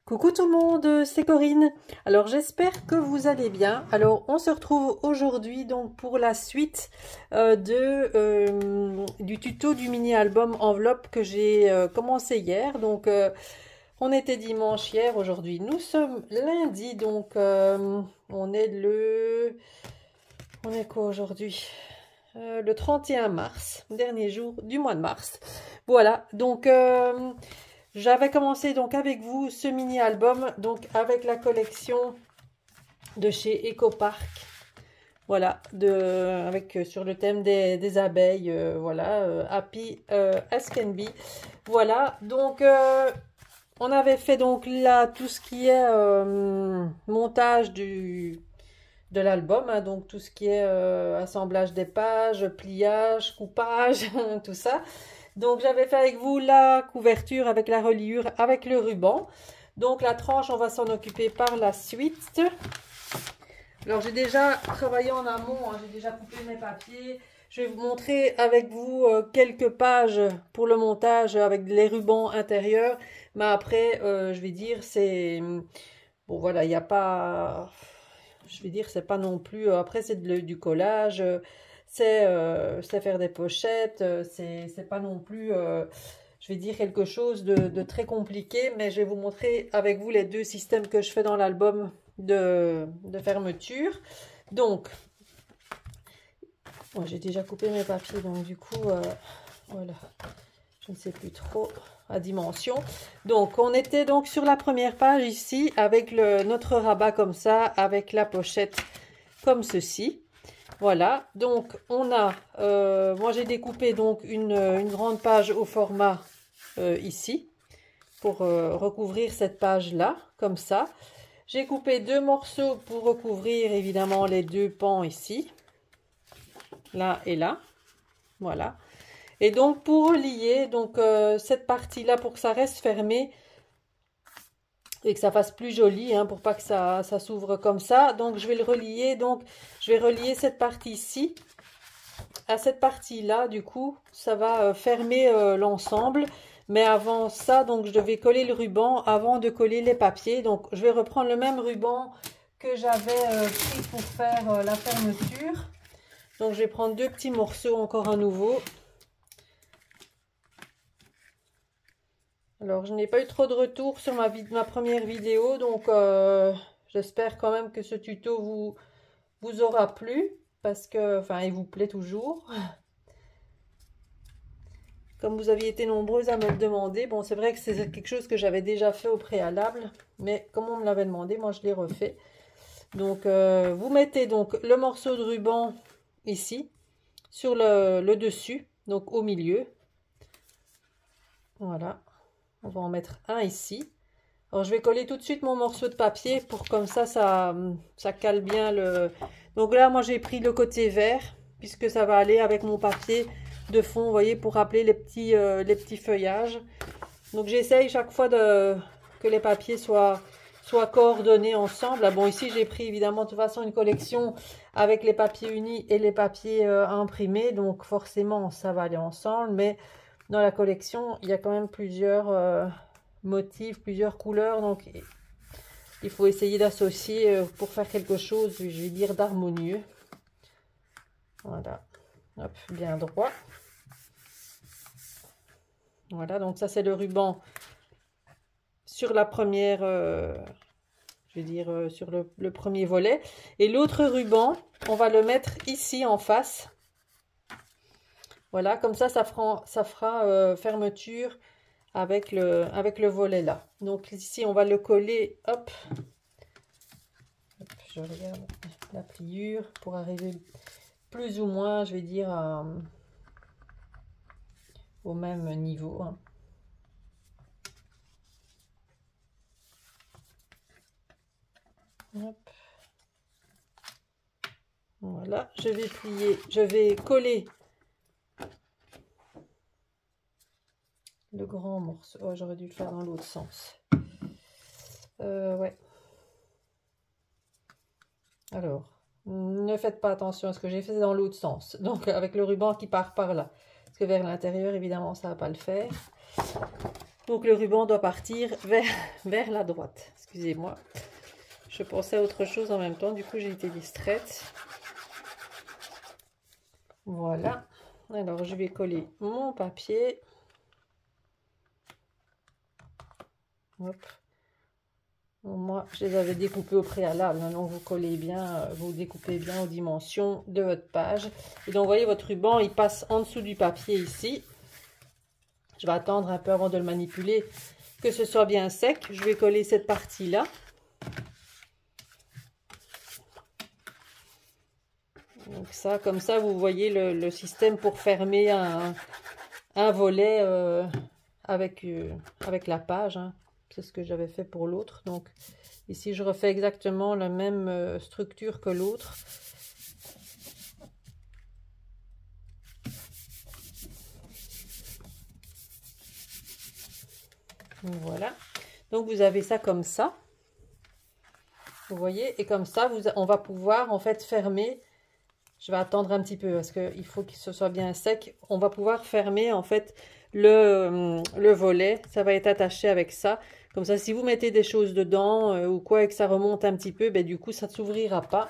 Coucou tout le monde, c'est Corinne. Alors j'espère que vous allez bien. Alors on se retrouve aujourd'hui donc pour la suite du tuto du mini album enveloppe que j'ai commencé hier. Donc on était dimanche hier, aujourd'hui nous sommes lundi, donc on est quoi aujourd'hui? Le 31 mars, dernier jour du mois de mars. Voilà, donc j'avais commencé donc avec vous ce mini album, donc avec la collection de chez Ecopark. Voilà, sur le thème des abeilles, voilà, Happy as can be. Voilà, donc on avait fait donc là tout ce qui est montage de l'album, hein, donc tout ce qui est assemblage des pages, pliage, coupage, tout ça. Donc j'avais fait avec vous la couverture avec la reliure, avec le ruban. Donc la tranche, on va s'en occuper par la suite. Alors j'ai déjà travaillé en amont, hein, j'ai déjà coupé mes papiers. Je vais vous montrer avec vous quelques pages pour le montage avec les rubans intérieurs. Mais après, je vais dire, c'est... Bon voilà, il n'y a pas... Je vais dire, c'est pas non plus... Après, c'est du collage... c'est faire des pochettes, c'est pas non plus, je vais dire, quelque chose de très compliqué, mais je vais vous montrer avec vous les deux systèmes que je fais dans l'album de fermeture. Donc, bon, j'ai déjà coupé mes papiers, donc du coup, voilà, je ne sais plus trop à dimension. Donc, on était donc sur la première page ici, avec notre rabat comme ça, avec la pochette comme ceci. Voilà, donc on a, moi j'ai découpé donc une grande page au format ici, pour recouvrir cette page-là, comme ça. J'ai coupé deux morceaux pour recouvrir évidemment les deux pans ici, là et là, voilà. Et donc pour relier donc, cette partie-là, pour que ça reste fermé, et que ça fasse plus joli, hein, pour pas que ça s'ouvre comme ça. Donc je vais le relier, donc je vais relier cette partie-ci à cette partie-là. Du coup ça va fermer l'ensemble, mais avant ça, donc je devais coller le ruban avant de coller les papiers. Donc je vais reprendre le même ruban que j'avais pris pour faire la fermeture. Donc je vais prendre deux petits morceaux encore à nouveau. Alors, je n'ai pas eu trop de retours sur ma première vidéo, donc j'espère quand même que ce tuto vous aura plu, parce que, enfin, il vous plaît toujours. Comme vous aviez été nombreuses à me le demander, bon, c'est vrai que c'est quelque chose que j'avais déjà fait au préalable, mais comme on me l'avait demandé, moi je l'ai refait. Donc, vous mettez donc le morceau de ruban ici, sur le dessus, donc au milieu. Voilà. On va en mettre un ici. Alors, je vais coller tout de suite mon morceau de papier pour comme ça cale bien le... Donc là, moi, j'ai pris le côté vert, puisque ça va aller avec mon papier de fond, vous voyez, pour rappeler les petits feuillages. Donc, j'essaye chaque fois que les papiers soient coordonnés ensemble. Ah, bon, ici, j'ai pris évidemment de toute façon une collection avec les papiers unis et les papiers imprimés. Donc, forcément, ça va aller ensemble, mais... Dans la collection, il y a quand même plusieurs motifs, plusieurs couleurs. Donc, il faut essayer d'associer pour faire quelque chose, je vais dire, d'harmonieux. Voilà. Hop, bien droit. Voilà, donc ça, c'est le ruban sur la première, je vais dire, sur le premier volet. Et l'autre ruban, on va le mettre ici en face. Voilà, comme ça fera fermeture avec le volet là. Donc ici, on va le coller, hop. Je regarde la pliure pour arriver plus ou moins, je vais dire, au même niveau. Hein. Hop. Voilà, je vais coller le grand morceau. Oh, j'aurais dû le faire dans l'autre sens. Ouais. Alors, ne faites pas attention à ce que j'ai fait dans l'autre sens. Donc, avec le ruban qui part par là. Parce que vers l'intérieur, évidemment, ça ne va pas le faire. Donc le ruban doit partir vers la droite. Excusez-moi. Je pensais à autre chose en même temps, du coup j'ai été distraite. Voilà. Alors je vais coller mon papier. Hop. Bon, moi je les avais découpés au préalable, hein, donc vous collez bien, vous découpez bien aux dimensions de votre page. Et donc vous voyez votre ruban, il passe en dessous du papier ici. Je vais attendre un peu avant de le manipuler, que ce soit bien sec. Je vais coller cette partie-là. Donc ça, comme ça, vous voyez le système pour fermer un volet avec la page. Hein. C'est ce que j'avais fait pour l'autre. Donc ici, je refais exactement la même structure que l'autre. Voilà. Donc vous avez ça comme ça. Vous voyez, et comme ça, on va pouvoir en fait fermer. Je vais attendre un petit peu parce qu'il faut que ce soit bien sec. On va pouvoir fermer en fait le volet. Ça va être attaché avec ça. Comme ça, si vous mettez des choses dedans ou quoi et que ça remonte un petit peu, ben, du coup, ça ne s'ouvrira pas.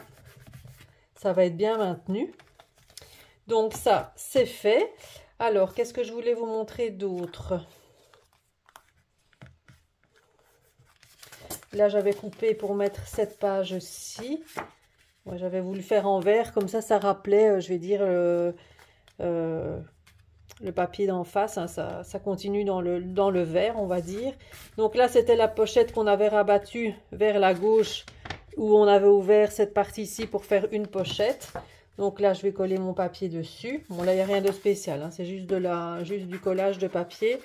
Ça va être bien maintenu. Donc ça, c'est fait. Alors, qu'est-ce que je voulais vous montrer d'autre? Là, j'avais coupé pour mettre cette page-ci. Moi, j'avais voulu faire en vert, comme ça rappelait, je vais dire, le papier d'en face. Hein, ça continue dans le vert, on va dire. Donc là, c'était la pochette qu'on avait rabattue vers la gauche, où on avait ouvert cette partie-ci pour faire une pochette. Donc là, je vais coller mon papier dessus. Bon, là, il n'y a rien de spécial, hein, c'est juste du collage de papier.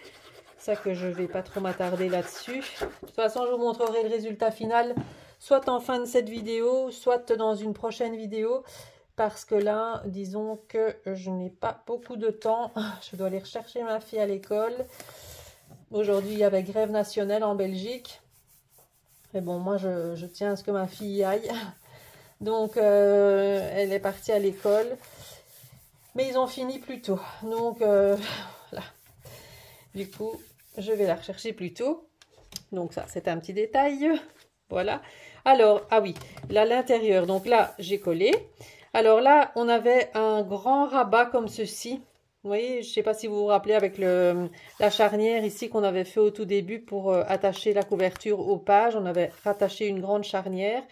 Ça que je ne vais pas trop m'attarder là-dessus. De toute façon, je vous montrerai le résultat final, soit en fin de cette vidéo, soit dans une prochaine vidéo. Parce que là, disons que je n'ai pas beaucoup de temps. Je dois aller rechercher ma fille à l'école. Aujourd'hui, il y avait grève nationale en Belgique. Mais bon, moi, je tiens à ce que ma fille y aille. Donc, elle est partie à l'école. Mais ils ont fini plus tôt. Donc, voilà. Du coup, je vais la rechercher plus tôt. Donc ça, c'est un petit détail. Voilà. Alors, ah oui, là, l'intérieur. Donc là, j'ai collé. Alors là, on avait un grand rabat comme ceci. Vous voyez, je ne sais pas si vous vous rappelez avec la charnière ici qu'on avait fait au tout début pour attacher la couverture aux pages. On avait rattaché une grande charnière.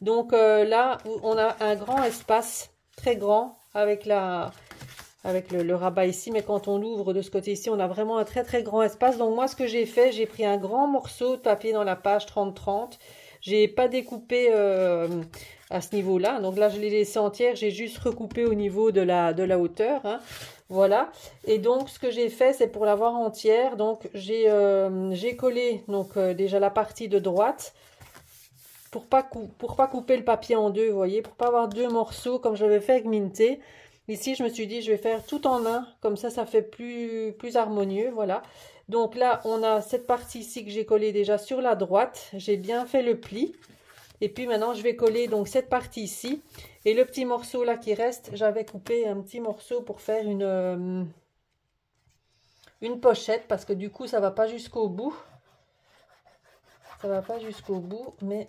Donc là, on a un grand espace, très grand, avec le rabat ici. Mais quand on l'ouvre de ce côté-ci, on a vraiment un très très grand espace. Donc moi, ce que j'ai fait, j'ai pris un grand morceau de papier dans la page 30-30. J'ai pas découpé à ce niveau-là. Donc là, je l'ai laissé entière. J'ai juste recoupé au niveau de la hauteur. Hein. Voilà. Et donc, ce que j'ai fait, c'est pour l'avoir entière. Donc, j'ai collé donc déjà la partie de droite pour pas couper le papier en deux, vous voyez, pour pas avoir deux morceaux comme j'avais fait avec Minté. Ici, je me suis dit, je vais faire tout en un. Comme ça fait plus harmonieux. Voilà. Donc là, on a cette partie ici que j'ai collée déjà sur la droite. J'ai bien fait le pli. Et puis maintenant, je vais coller donc cette partie ici. Et le petit morceau là qui reste, j'avais coupé un petit morceau pour faire une pochette. Parce que du coup, ça va pas jusqu'au bout. Ça va pas jusqu'au bout, mais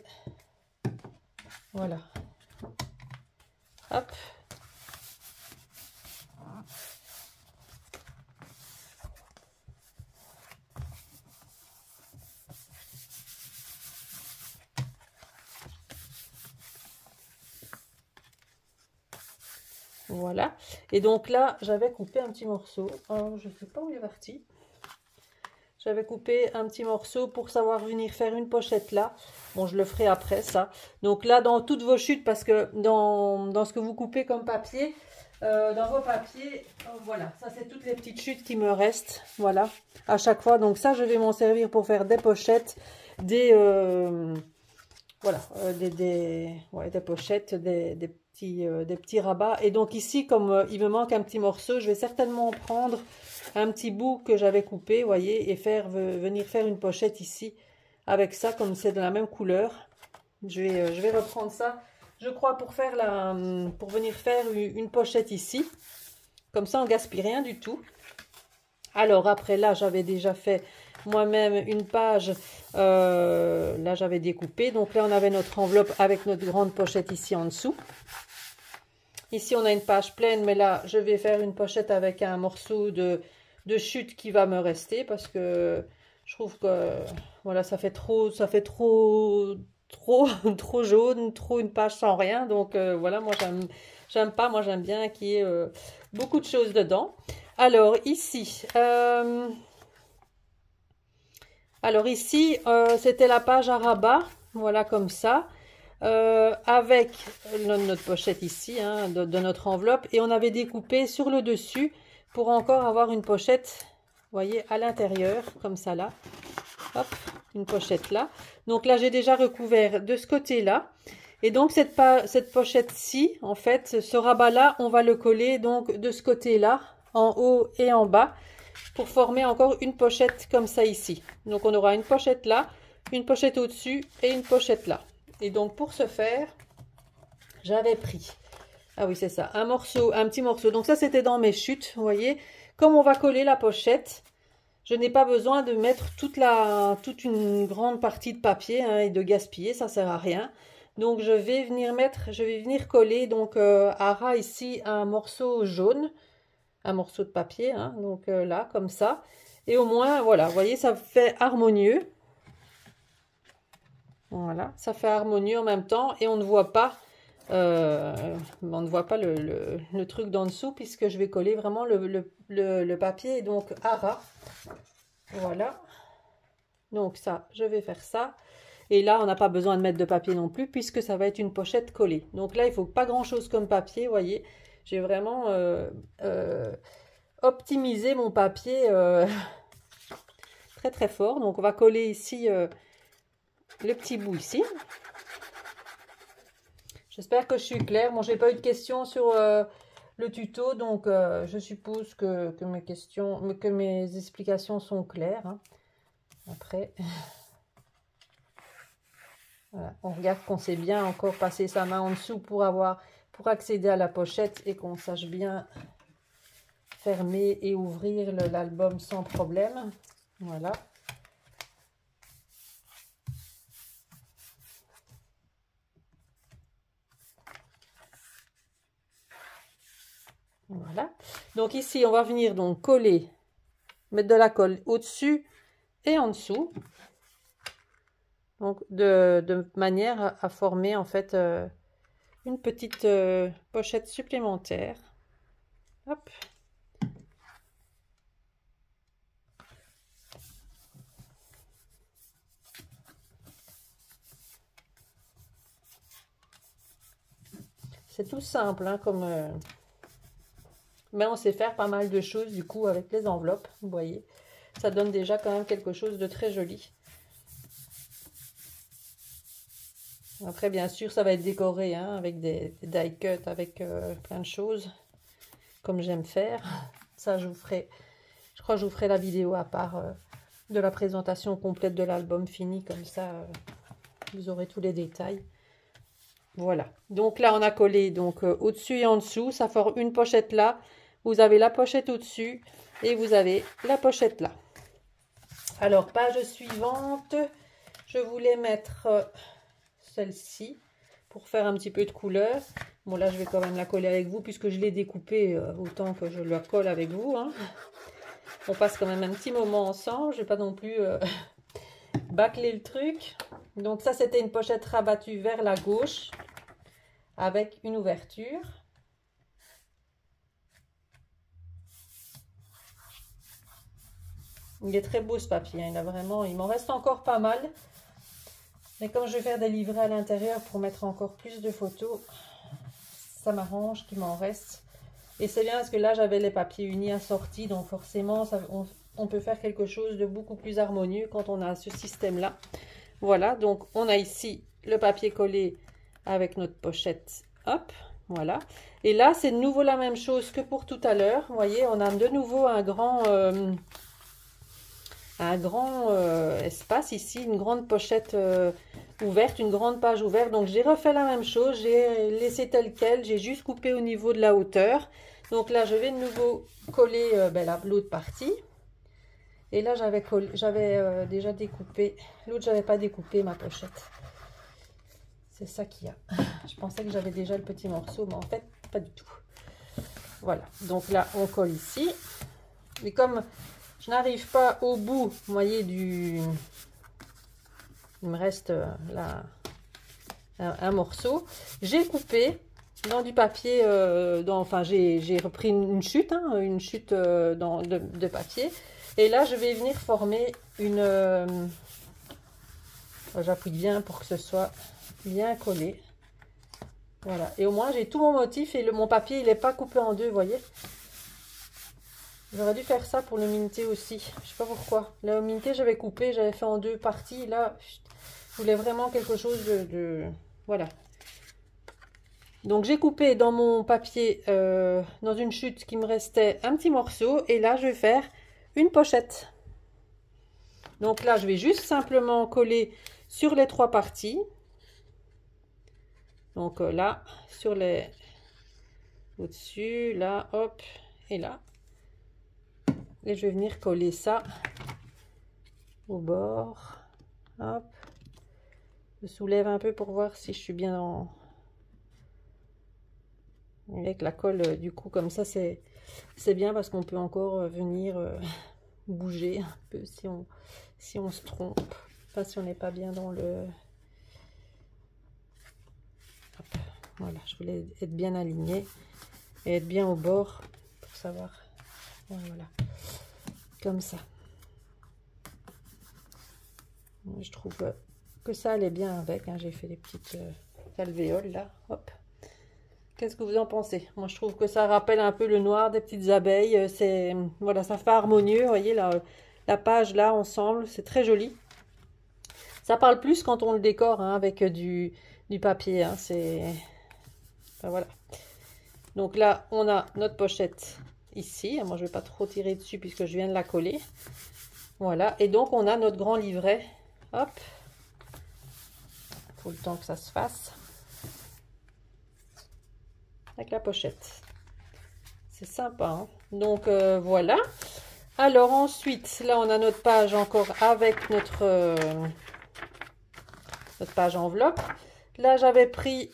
voilà. Hop. Voilà. Et donc là, j'avais coupé un petit morceau. Oh, je ne sais pas où il est parti. J'avais coupé un petit morceau pour savoir venir faire une pochette là. Bon, je le ferai après ça. Donc là, dans toutes vos chutes, parce que dans ce que vous coupez comme papier, dans vos papiers, voilà. Ça, c'est toutes les petites chutes qui me restent. Voilà. À chaque fois. Donc ça, je vais m'en servir pour faire des pochettes, voilà, des pochettes, des petits rabats. Et donc ici, comme il me manque un petit morceau, je vais certainement prendre un petit bout que j'avais coupé, vous voyez, et venir faire une pochette ici avec ça, comme c'est de la même couleur. Je vais reprendre ça, je crois, pour venir faire une pochette ici. Comme ça, on gaspille rien du tout. Alors après là, j'avais déjà fait moi-même une page, là j'avais découpé, donc là on avait notre enveloppe avec notre grande pochette ici en dessous. Ici on a une page pleine, mais là je vais faire une pochette avec un morceau de chute qui va me rester, parce que je trouve que voilà, ça fait trop trop jaune, trop une page sans rien, donc voilà, moi j'aime pas, moi j'aime bien qu'il y ait beaucoup de choses dedans. Alors ici, c'était la page à rabat, voilà comme ça, avec notre pochette ici, hein, de notre enveloppe, et on avait découpé sur le dessus pour encore avoir une pochette, vous voyez, à l'intérieur, comme ça là, hop, une pochette là. Donc là j'ai déjà recouvert de ce côté-là, et donc cette pochette-ci, en fait, ce rabat-là, on va le coller donc de ce côté-là, en haut et en bas, pour former encore une pochette comme ça ici. Donc on aura une pochette là, une pochette au-dessus et une pochette là. Et donc pour ce faire, j'avais pris, ah oui c'est ça, un petit morceau. Donc ça c'était dans mes chutes, vous voyez. Comme on va coller la pochette, je n'ai pas besoin de mettre toute une grande partie de papier, hein, et de gaspiller, ça sert à rien. Donc je vais venir coller donc à ras ici un morceau jaune, un morceau de papier, hein, donc là comme ça, et au moins voilà, vous voyez, ça fait harmonieux. Voilà, ça fait harmonieux en même temps, et on ne voit pas le truc d'en dessous, puisque je vais coller vraiment le papier donc à ras. Voilà, donc ça je vais faire ça, et là on n'a pas besoin de mettre de papier non plus, puisque ça va être une pochette collée. Donc là il faut pas grand chose comme papier, vous voyez. J'ai vraiment optimisé mon papier très très fort. Donc on va coller ici le petit bout ici. J'espère que je suis claire. Bon, j'ai pas eu de questions sur le tuto, donc je suppose que mes explications sont claires, hein. Après, voilà, on regarde qu'on sait bien encore passer sa main en dessous pour accéder à la pochette, et qu'on sache bien fermer et ouvrir l'album sans problème. Voilà. Voilà. Donc ici, on va venir donc coller, mettre de la colle au-dessus et en dessous. Donc de manière à former en fait une petite pochette supplémentaire. Hop. C'est tout simple, hein, mais on sait faire pas mal de choses du coup avec les enveloppes, vous voyez. Ça donne déjà quand même quelque chose de très joli. Après, bien sûr, ça va être décoré, hein, avec des die cuts, avec plein de choses, comme j'aime faire. Ça, je crois que je vous ferai la vidéo à part de la présentation complète de l'album fini, comme ça, vous aurez tous les détails. Voilà. Donc là, on a collé donc au-dessus et en dessous. Ça forme une pochette là. Vous avez la pochette au-dessus et vous avez la pochette là. Alors, page suivante, je voulais mettre celle-ci pour faire un petit peu de couleur. Bon, là, je vais quand même la coller avec vous puisque je l'ai découpée autant que je la colle avec vous, hein. On passe quand même un petit moment ensemble. Je ne vais pas non plus bâcler le truc. Donc ça, c'était une pochette rabattue vers la gauche avec une ouverture. Il est très beau ce papier, hein. Il m'en reste encore pas mal. Mais comme je vais faire des livrets à l'intérieur pour mettre encore plus de photos, ça m'arrange qu'il m'en reste. Et c'est bien parce que là, j'avais les papiers unis assortis, donc forcément, on peut faire quelque chose de beaucoup plus harmonieux quand on a ce système-là. Voilà, donc on a ici le papier collé avec notre pochette. Hop, voilà. Et là, c'est de nouveau la même chose que pour tout à l'heure. Vous voyez, on a de nouveau un grand espace ici, une grande pochette ouverte, une grande page ouverte. Donc j'ai refait la même chose, j'ai laissé tel quel, j'ai juste coupé au niveau de la hauteur. Donc là je vais de nouveau coller l'autre partie, Et là, j'avais déjà découpé. L'autre, j'avais pas découpé ma pochette. C'est ça qu'il y a. Je pensais que j'avais déjà le petit morceau, mais en fait, pas du tout. Voilà. Donc là, on colle ici. Mais comme je n'arrive pas au bout, vous voyez, il me reste là un morceau. J'ai coupé dans du papier, enfin, j'ai repris une chute, hein, de papier. Et là, je vais venir former une... j'appuie bien pour que ce soit bien collé. Voilà. Et au moins, j'ai tout mon motif et mon papier, il n'est pas coupé en deux, vous voyez. J'aurais dû faire ça pour le minté aussi. Je sais pas pourquoi. Le minté, j'avais coupé, j'avais fait en deux parties. Là, je voulais vraiment quelque chose Voilà. Donc, j'ai coupé dans mon papier, dans une chute qui me restait un petit morceau. Et là, je vais faire une pochette. Donc là, je vais juste simplement coller sur les trois parties. Donc là, sur les... au-dessus, là, hop, et là. Et je vais venir coller ça au bord. Hop. Je soulève un peu pour voir si je suis bien en... Avec la colle, du coup, comme ça, c'est bien parce qu'on peut encore venir bouger un peu si on se trompe. Enfin, si on n'est pas bien dans le... Hop. Voilà, je voulais être bien aligné et être bien au bord pour savoir. Voilà, comme ça. Je trouve que ça allait bien avec, hein. J'ai fait des petites alvéoles là, hop. Qu'est-ce que vous en pensez? Moi, je trouve que ça rappelle un peu le noir des petites abeilles. C'est, voilà, ça fait harmonieux. Vous voyez, la page là, ensemble, c'est très joli. Ça parle plus quand on le décore, hein, avec du papier. Hein, c'est... Enfin, voilà. Donc là, on a notre pochette ici. Moi, je ne vais pas trop tirer dessus puisque je viens de la coller. Voilà. Et donc, on a notre grand livret. Hop. Il faut le temps que ça se fasse. Avec la pochette. C'est sympa, hein. Donc, voilà. Alors, ensuite, là, on a notre page encore avec notre page enveloppe. Là, j'avais pris...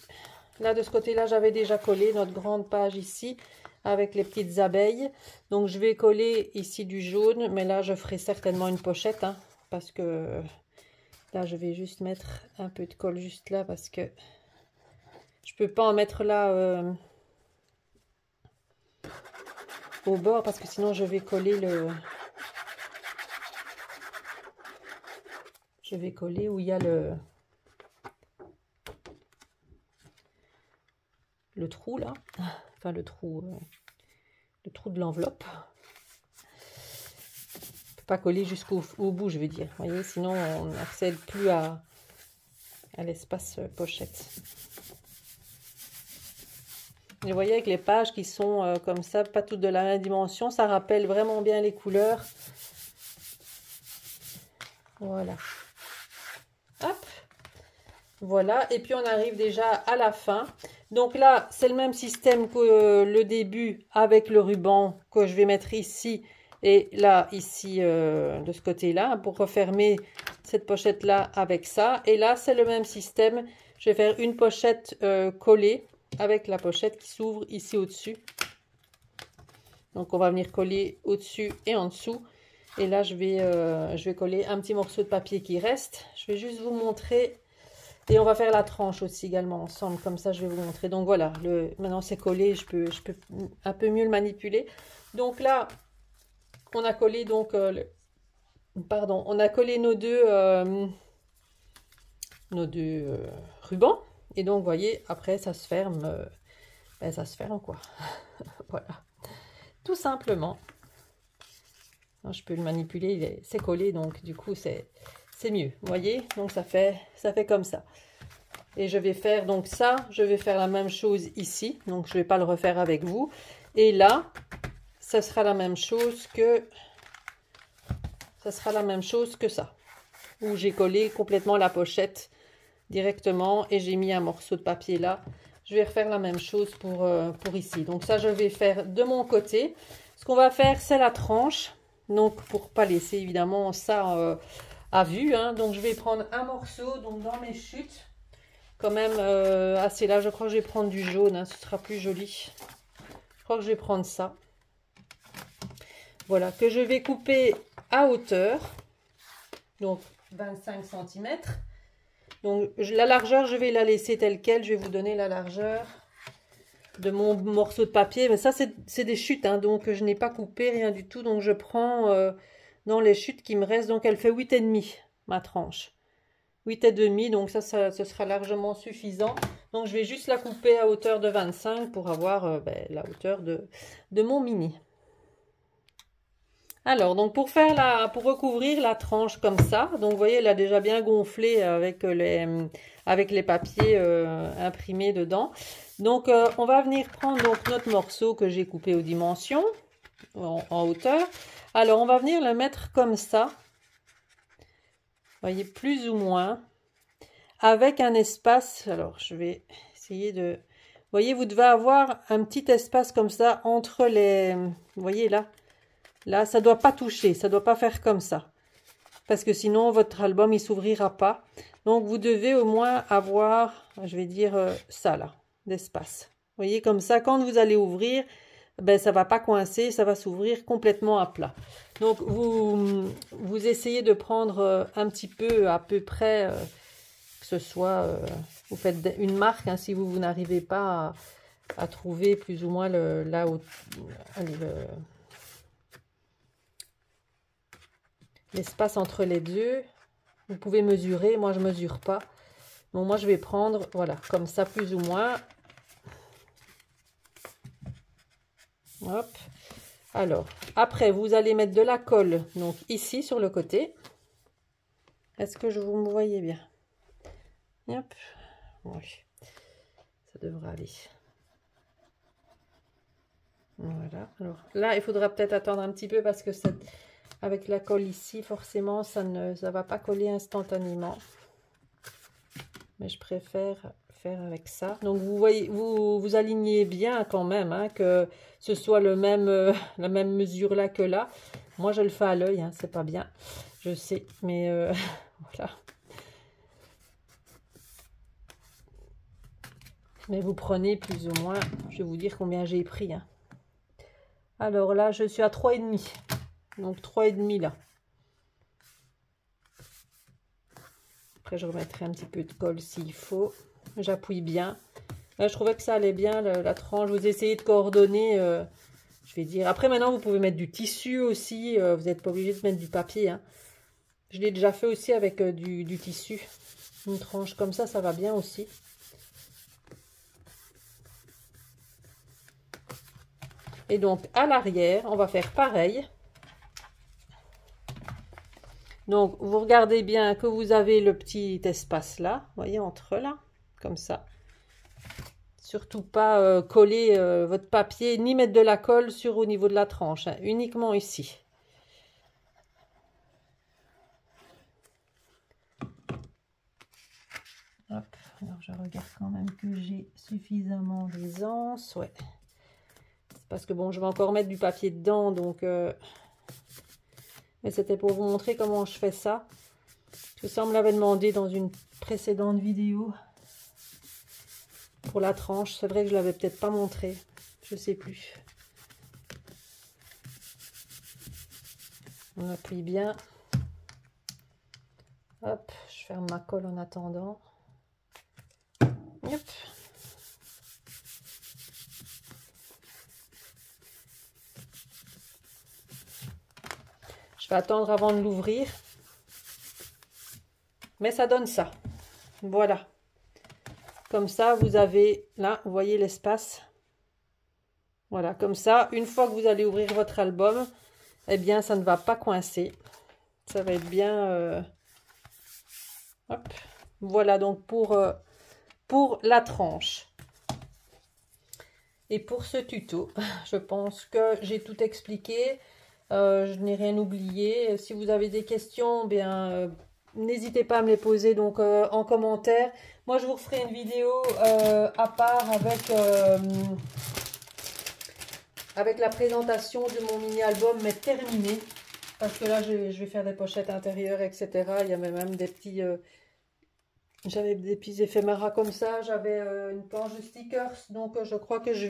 Là, de ce côté-là, j'avais déjà collé notre grande page ici avec les petites abeilles. Donc, je vais coller ici du jaune. Mais là, je ferai certainement une pochette, hein, parce que là, je vais juste mettre un peu de colle juste là parce que je peux pas en mettre là au bord parce que sinon, je vais coller Je vais coller où il y a le trou là, enfin le trou de l'enveloppe. Pas coller jusqu'au bout, je veux dire. Vous voyez, sinon on n'accède plus à l'espace pochette. Et vous voyez, avec les pages qui sont comme ça, pas toutes de la même dimension, ça rappelle vraiment bien les couleurs. Voilà. Hop. Voilà, et puis on arrive déjà à la fin. Donc là, c'est le même système que le début avec le ruban que je vais mettre ici et là, ici, de ce côté-là, pour refermer cette pochette-là avec ça. Et là, c'est le même système. Je vais faire une pochette collée avec la pochette qui s'ouvre ici au-dessus. Donc, on va venir coller au-dessus et en dessous. Et là, je vais coller un petit morceau de papier qui reste. Je vais juste vous montrer... Et on va faire la tranche aussi également ensemble, comme ça je vais vous montrer. Donc voilà, maintenant c'est collé, je peux un peu mieux le manipuler. Donc là, on a collé donc, on a collé nos deux rubans. Et donc vous voyez, après ça se ferme, ça se ferme quoi. Voilà, tout simplement. Je peux le manipuler, c'est collé, donc du coup c'est mieux, vous voyez, donc ça fait comme ça. Et je vais faire donc ça, je vais faire la même chose ici, donc je vais pas le refaire avec vous. Et là, ça sera la même chose que ça, où j'ai collé complètement la pochette directement et j'ai mis un morceau de papier là. Je vais refaire la même chose pour ici. Donc ça, je vais faire de mon côté. Ce qu'on va faire, c'est la tranche. donc pour pas laisser évidemment ça à vue, hein. Donc je vais prendre un morceau donc dans mes chutes, quand même assez là. Je crois que je vais prendre du jaune, hein, ce sera plus joli. Je crois que je vais prendre ça. Voilà, que je vais couper à hauteur, donc 25 cm. Donc la largeur, je vais la laisser telle quelle. Je vais vous donner la largeur de mon morceau de papier. Mais ça, c'est des chutes, hein, donc je n'ai pas coupé rien du tout. Donc je prends dans les chutes qui me restent. Donc elle fait 8,5 ma tranche. 8,5, donc ça, ce sera largement suffisant. Donc je vais juste la couper à hauteur de 25 pour avoir la hauteur de mon mini. Alors, donc pour recouvrir la tranche comme ça, donc vous voyez, elle a déjà bien gonflé avec les papiers imprimés dedans. Donc, on va venir prendre donc notre morceau que j'ai coupé aux dimensions, en hauteur. Alors, on va venir le mettre comme ça, vous voyez, plus ou moins, avec un espace. Alors, je vais essayer de... Vous voyez, vous devez avoir un petit espace comme ça entre les... Vous voyez là? Là, ça ne doit pas toucher, ça ne doit pas faire comme ça. Parce que sinon, votre album, il ne s'ouvrira pas. Donc, vous devez au moins avoir, je vais dire ça là, d'espace. Vous voyez, comme ça, quand vous allez ouvrir, ben, ça ne va pas coincer, ça va s'ouvrir complètement à plat. Donc, vous essayez de prendre un petit peu, à peu près, que ce soit, vous faites une marque, hein, si vous n'arrivez pas à trouver plus ou moins l'espace entre les deux. Vous pouvez mesurer, moi je mesure pas. Donc moi je vais prendre, voilà, comme ça plus ou moins. Hop. Alors, après vous allez mettre de la colle, donc ici sur le côté. Est-ce que vous me voyez bien? Hop. Oui, ça devrait aller. Voilà. Alors là, il faudra peut-être attendre un petit peu parce que avec la colle ici, forcément, ça va pas coller instantanément. Mais je préfère faire avec ça. Donc, vous voyez, vous alignez bien quand même, hein, que ce soit la même mesure là que là. Moi, je le fais à l'œil, hein, c'est pas bien. Je sais, mais voilà. Mais vous prenez plus ou moins, je vais vous dire combien j'ai pris. Hein. Alors là, je suis à 3,5. Donc 3,5 là. Après, je remettrai un petit peu de colle s'il faut. J'appuie bien. Là, je trouvais que ça allait bien, la tranche. Vous essayez de coordonner, je vais dire. Après, maintenant, vous pouvez mettre du tissu aussi. Vous n'êtes pas obligé de mettre du papier. Hein. Je l'ai déjà fait aussi avec du tissu. Une tranche comme ça va bien aussi. Et donc, à l'arrière, on va faire pareil. Donc, vous regardez bien que vous avez le petit espace là, vous voyez, entre là, comme ça. Surtout pas coller votre papier, ni mettre de la colle au niveau de la tranche, hein, uniquement ici. Hop, alors je regarde quand même que j'ai suffisamment d'aisance, ouais. Parce que bon, je vais encore mettre du papier dedans, donc... Mais c'était pour vous montrer comment je fais ça. Parce que ça, on me l'avait demandé dans une précédente vidéo. Pour la tranche. C'est vrai que je ne l'avais peut-être pas montré. Je ne sais plus. On appuie bien. Hop, je ferme ma colle en attendant. Hop. Je vais attendre avant de l'ouvrir. Mais ça donne ça. Voilà. Comme ça, vous avez, là, vous voyez l'espace. Voilà, comme ça, une fois que vous allez ouvrir votre album, eh bien, ça ne va pas coincer. Ça va être bien... Hop. Voilà, donc pour la tranche. Et pour ce tuto, je pense que j'ai tout expliqué. Je n'ai rien oublié. Si vous avez des questions, bien n'hésitez pas à me les poser donc en commentaire. Moi, je vous referai une vidéo à part avec la présentation de mon mini album, mais terminé. Parce que là, je vais faire des pochettes intérieures, etc. Il y avait même des petits... j'avais des petits éphéméras comme ça. J'avais une planche de stickers. Donc, je crois que je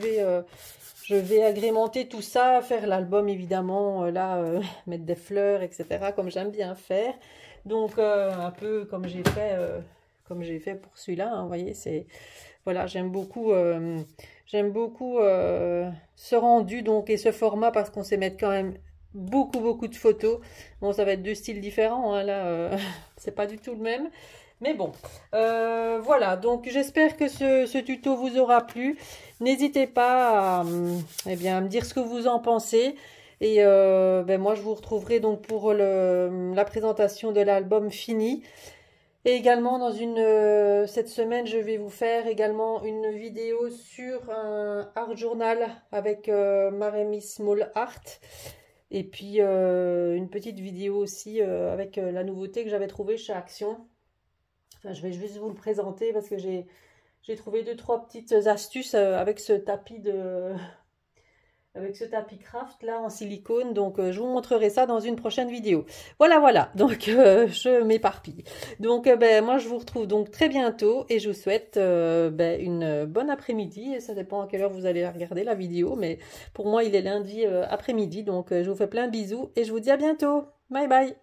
vais agrémenter tout ça. Faire l'album, évidemment. Là, mettre des fleurs, etc. Comme j'aime bien faire. Donc, un peu comme j'ai fait pour celui-là. Hein, vous voyez, c'est... Voilà, j'aime beaucoup ce rendu donc et ce format parce qu'on sait mettre quand même beaucoup de photos. Bon, ça va être deux styles différents, hein, là, c'est pas du tout le même. Mais bon, voilà, donc j'espère que ce tuto vous aura plu. N'hésitez pas eh bien, à me dire ce que vous en pensez. Et ben moi, je vous retrouverai donc pour la présentation de l'album fini. Et également, cette semaine, je vais vous faire également une vidéo sur un art journal avec Maremy Small Art. Et puis, une petite vidéo aussi avec la nouveauté que j'avais trouvée chez Action. Enfin, je vais juste vous le présenter parce que j'ai trouvé 2-3 petites astuces avec ce tapis craft là en silicone. Donc je vous montrerai ça dans une prochaine vidéo. Voilà, donc je m'éparpille. Donc ben, moi je vous retrouve donc très bientôt et je vous souhaite ben, une bonne après-midi. Ça dépend à quelle heure vous allez regarder la vidéo, mais pour moi il est lundi après-midi. Donc je vous fais plein de bisous et je vous dis à bientôt. Bye bye.